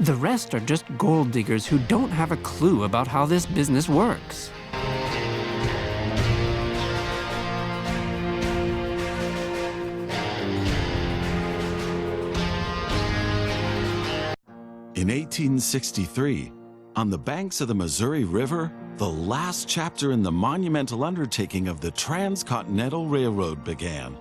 The rest are just gold diggers who don't have a clue about how this business works. In 1863, on the banks of the Missouri River, the last chapter in the monumental undertaking of the Transcontinental Railroad began.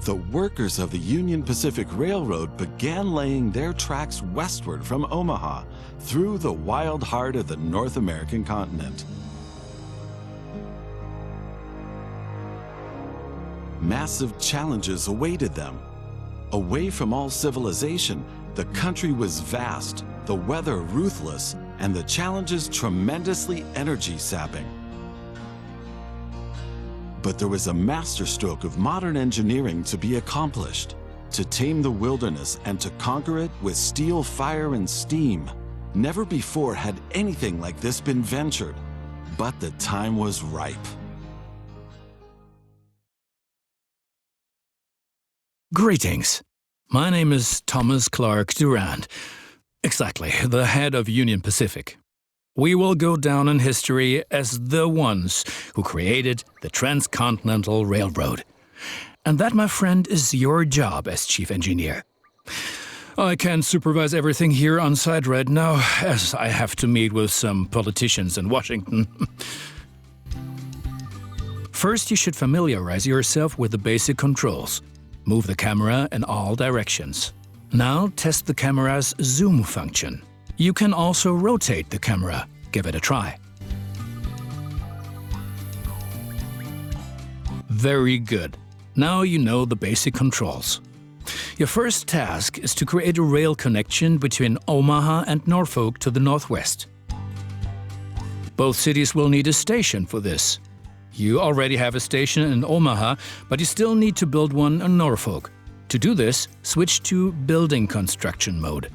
The workers of the Union Pacific Railroad began laying their tracks westward from Omaha through the wild heart of the North American continent. Massive challenges awaited them. Away from all civilization, the country was vast, the weather ruthless, and the challenges tremendously energy-sapping. But there was a masterstroke of modern engineering to be accomplished, to tame the wilderness and to conquer it with steel, fire, and steam. Never before had anything like this been ventured, but the time was ripe. Greetings. My name is Thomas Clark Durand. Exactly, the head of Union Pacific. We will go down in history as the ones who created the Transcontinental Railroad. And that, my friend, is your job as chief engineer. I can't supervise everything here on site right now, as I have to meet with some politicians in Washington. First, you should familiarize yourself with the basic controls. Move the camera in all directions. Now test the camera's zoom function. You can also rotate the camera. Give it a try. Very good. Now you know the basic controls. Your first task is to create a rail connection between Omaha and Norfolk to the northwest. Both cities will need a station for this. You already have a station in Omaha, but you still need to build one in Norfolk. To do this, switch to building construction mode.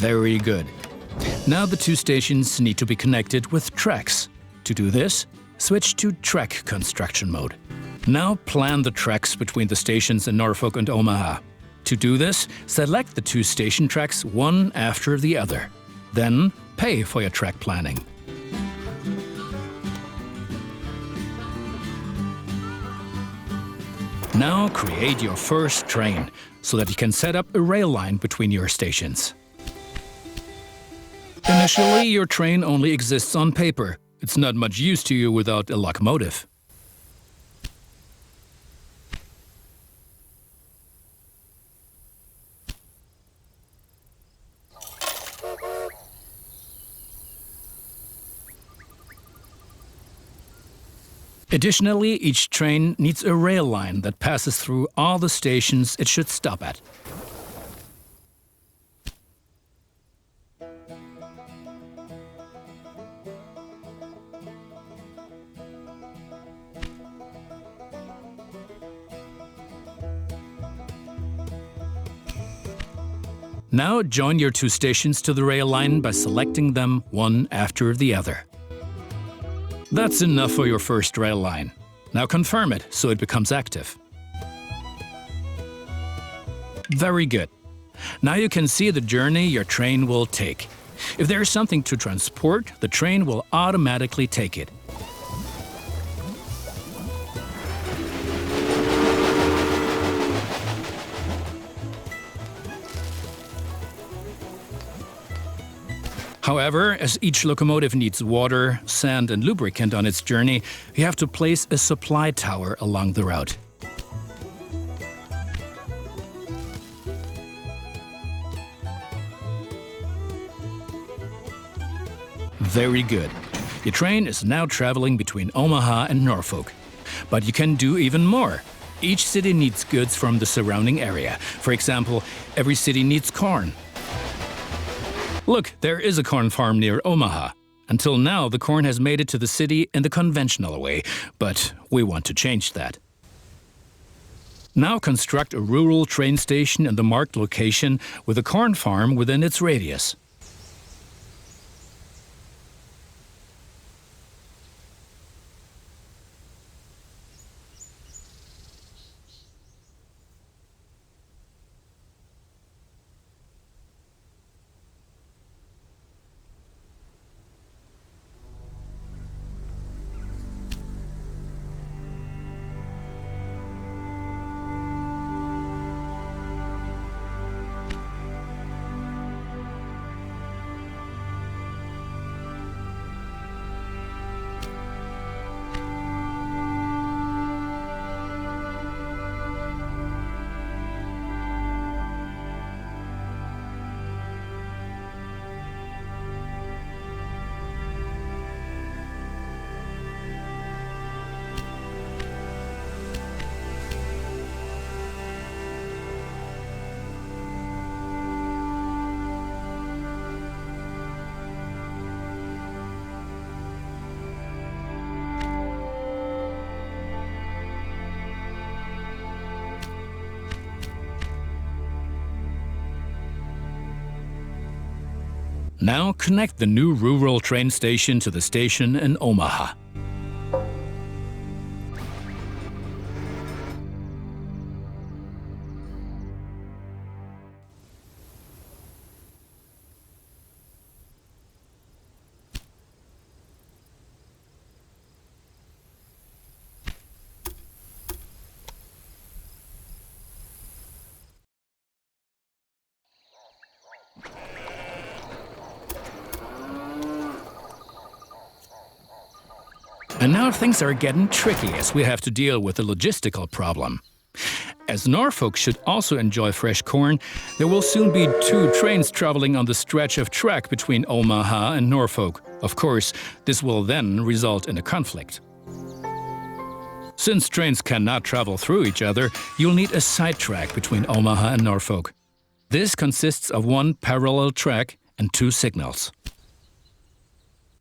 Very good. Now the two stations need to be connected with tracks. To do this, switch to track construction mode. Now plan the tracks between the stations in Norfolk and Omaha. To do this, select the two station tracks one after the other. Then pay for your track planning. Now create your first train so that you can set up a rail line between your stations. Initially, your train only exists on paper. It's not much use to you without a locomotive. Additionally, each train needs a rail line that passes through all the stations it should stop at. Now join your two stations to the rail line by selecting them one after the other. That's enough for your first rail line. Now confirm it so it becomes active. Very good. Now you can see the journey your train will take. If there is something to transport, the train will automatically take it. However, as each locomotive needs water, sand and lubricant on its journey, you have to place a supply tower along the route. Very good. Your train is now traveling between Omaha and Norfolk. But you can do even more. Each city needs goods from the surrounding area. For example, every city needs corn. Look, there is a corn farm near Omaha. Until now, the corn has made it to the city in the conventional way, but we want to change that. Now construct a rural train station in the marked location with a corn farm within its radius. Now connect the new rural train station to the station in Omaha. And now things are getting tricky as we have to deal with a logistical problem. As Norfolk should also enjoy fresh corn, there will soon be 2 trains traveling on the stretch of track between Omaha and Norfolk. Of course, this will then result in a conflict. Since trains cannot travel through each other, you'll need a sidetrack between Omaha and Norfolk. This consists of 1 parallel track and 2 signals.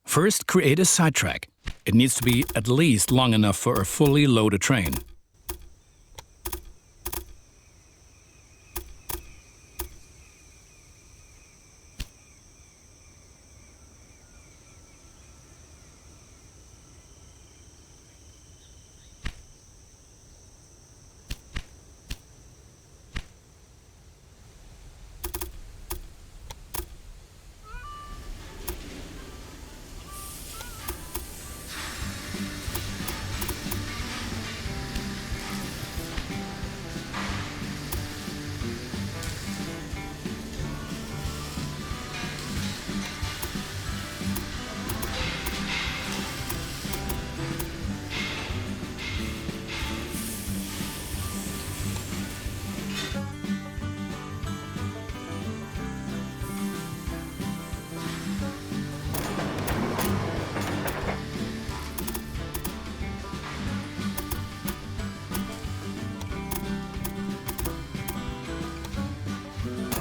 First, create a sidetrack. It needs to be at least long enough for a fully loaded train.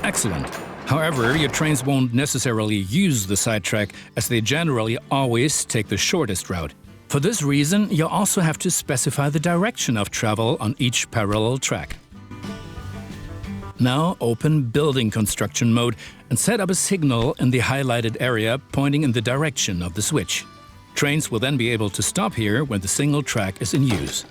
Excellent. However, your trains won't necessarily use the sidetrack, as they generally always take the shortest route. For this reason, you'll also have to specify the direction of travel on each parallel track. Now open Building Construction mode and set up a signal in the highlighted area pointing in the direction of the switch. Trains will then be able to stop here when the single track is in use.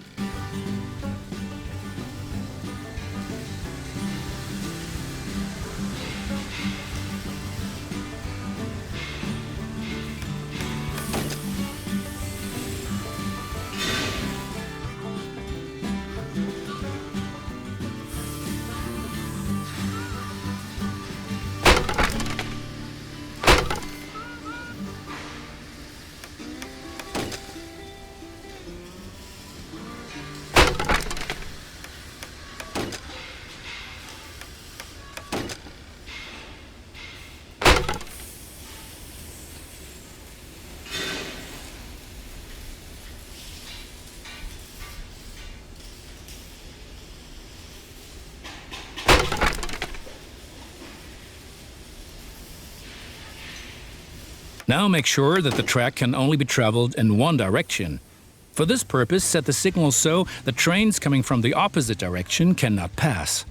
Now make sure that the track can only be traveled in one direction. For this purpose, set the signal so that trains coming from the opposite direction cannot pass.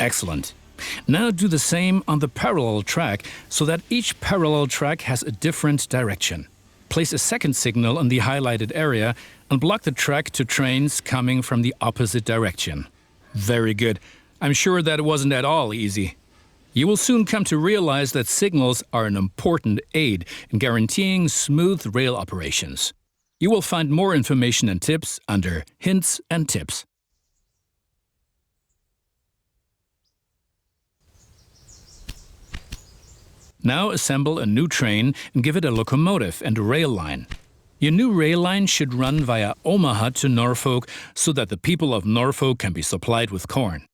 Excellent. Now do the same on the parallel track so that each parallel track has a different direction. Place a second signal in the highlighted area and block the track to trains coming from the opposite direction. Very good. I'm sure that it wasn't at all easy. You will soon come to realize that signals are an important aid in guaranteeing smooth rail operations. You will find more information and tips under Hints and Tips. Now assemble a new train and give it a locomotive and a rail line. Your new rail line should run via Omaha to Norfolk so that the people of Norfolk can be supplied with corn.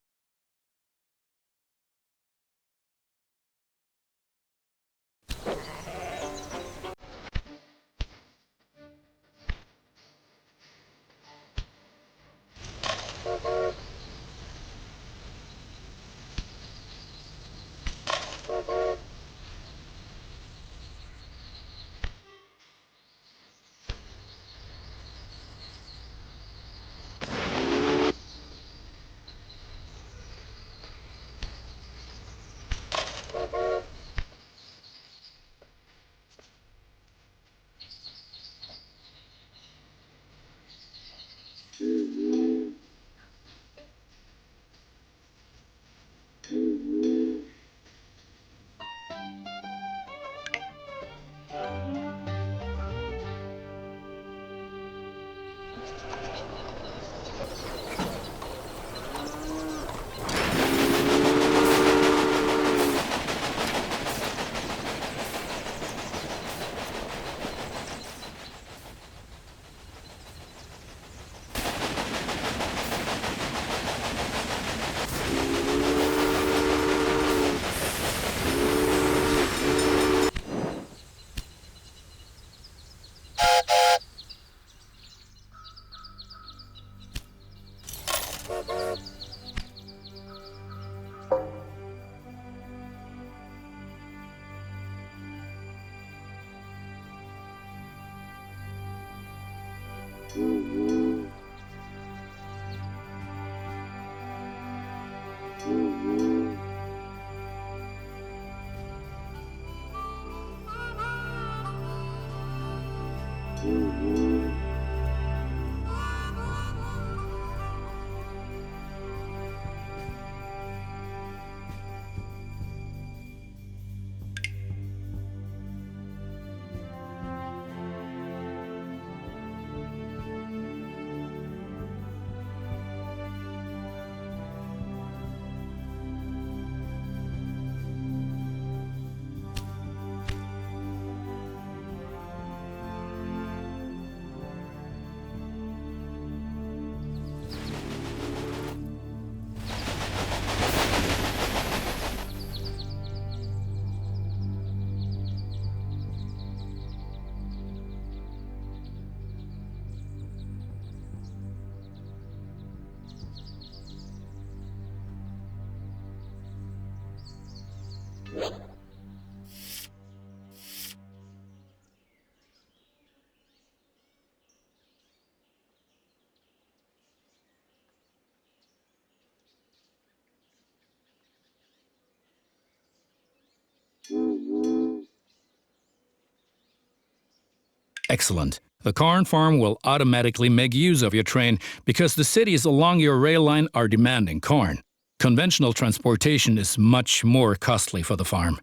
Excellent. The corn farm will automatically make use of your train because the cities along your rail line are demanding corn. Conventional transportation is much more costly for the farm.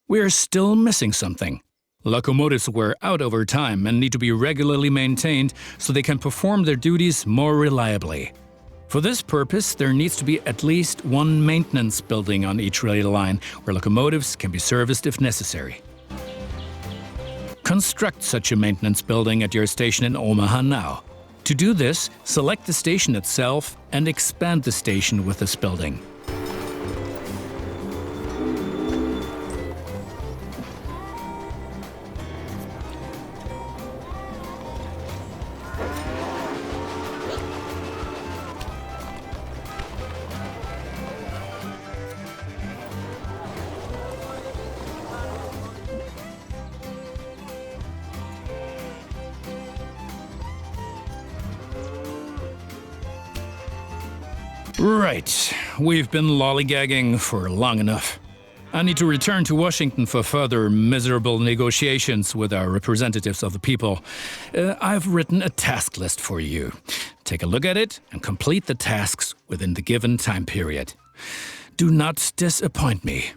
We are still missing something. Locomotives wear out over time and need to be regularly maintained so they can perform their duties more reliably. For this purpose, there needs to be at least one maintenance building on each rail line where locomotives can be serviced if necessary. Construct such a maintenance building at your station in Omaha now. To do this, select the station itself and expand the station with this building. Right. We've been lollygagging for long enough. I need to return to Washington for further miserable negotiations with our representatives of the people. I've written a task list for you. Take a look at it and complete the tasks within the given time period. Do not disappoint me.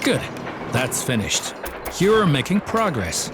Good. That's finished. You're making progress.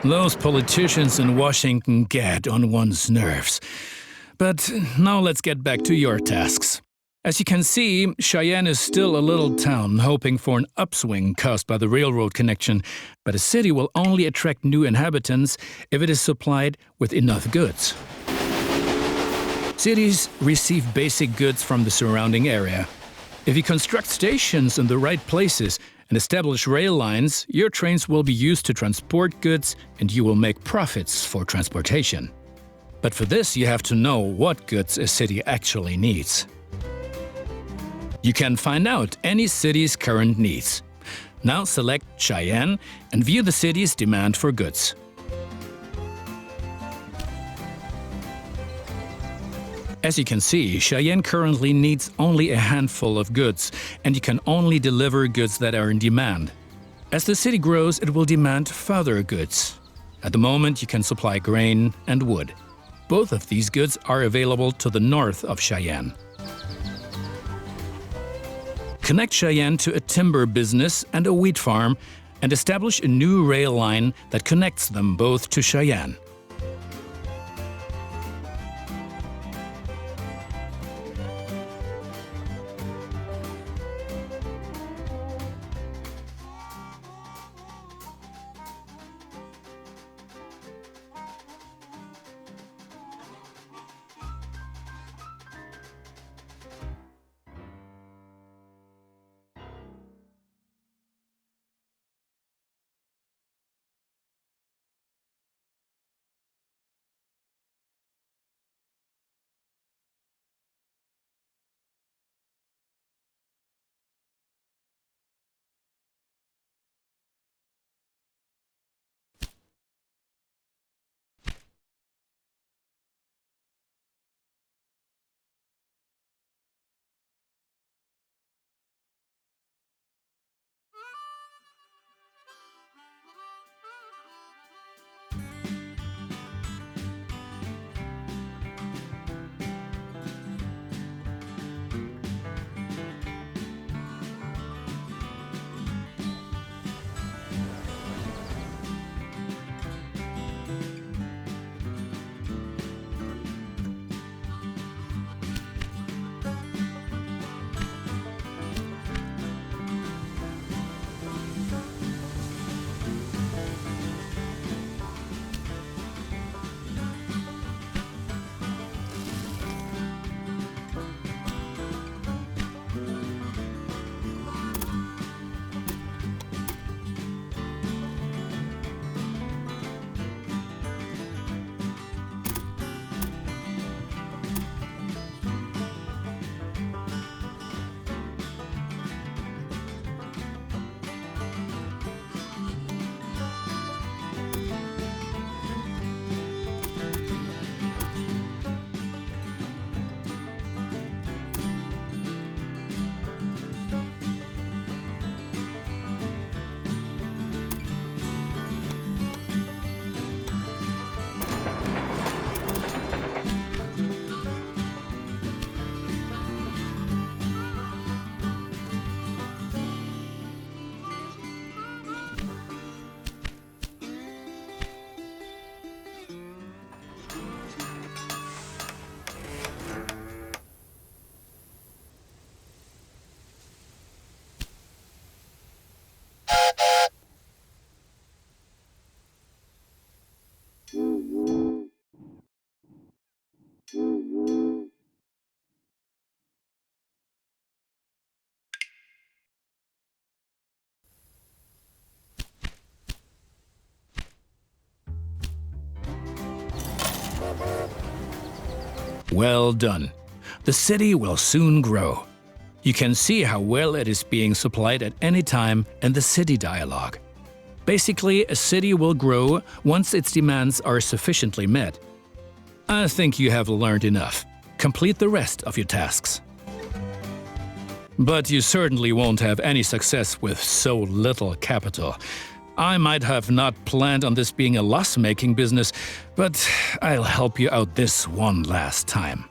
Those politicians in Washington get on one's nerves. But now let's get back to your tasks. As you can see, Cheyenne is still a little town hoping for an upswing caused by the railroad connection, but a city will only attract new inhabitants if it is supplied with enough goods. Cities receive basic goods from the surrounding area. If you construct stations in the right places and establish rail lines, your trains will be used to transport goods and you will make profits for transportation. But for this, you have to know what goods a city actually needs. You can find out any city's current needs. Now select Cheyenne and view the city's demand for goods. As you can see, Cheyenne currently needs only a handful of goods, and you can only deliver goods that are in demand. As the city grows, it will demand further goods. At the moment, you can supply grain and wood. Both of these goods are available to the north of Cheyenne. Connect Cheyenne to a timber business and a wheat farm, and establish a new rail line that connects them both to Cheyenne. Well done. The city will soon grow. You can see how well it is being supplied at any time in the city dialogue. Basically, a city will grow once its demands are sufficiently met. I think you have learned enough. Complete the rest of your tasks. But you certainly won't have any success with so little capital. I might have not planned on this being a loss-making business, but I'll help you out this one last time.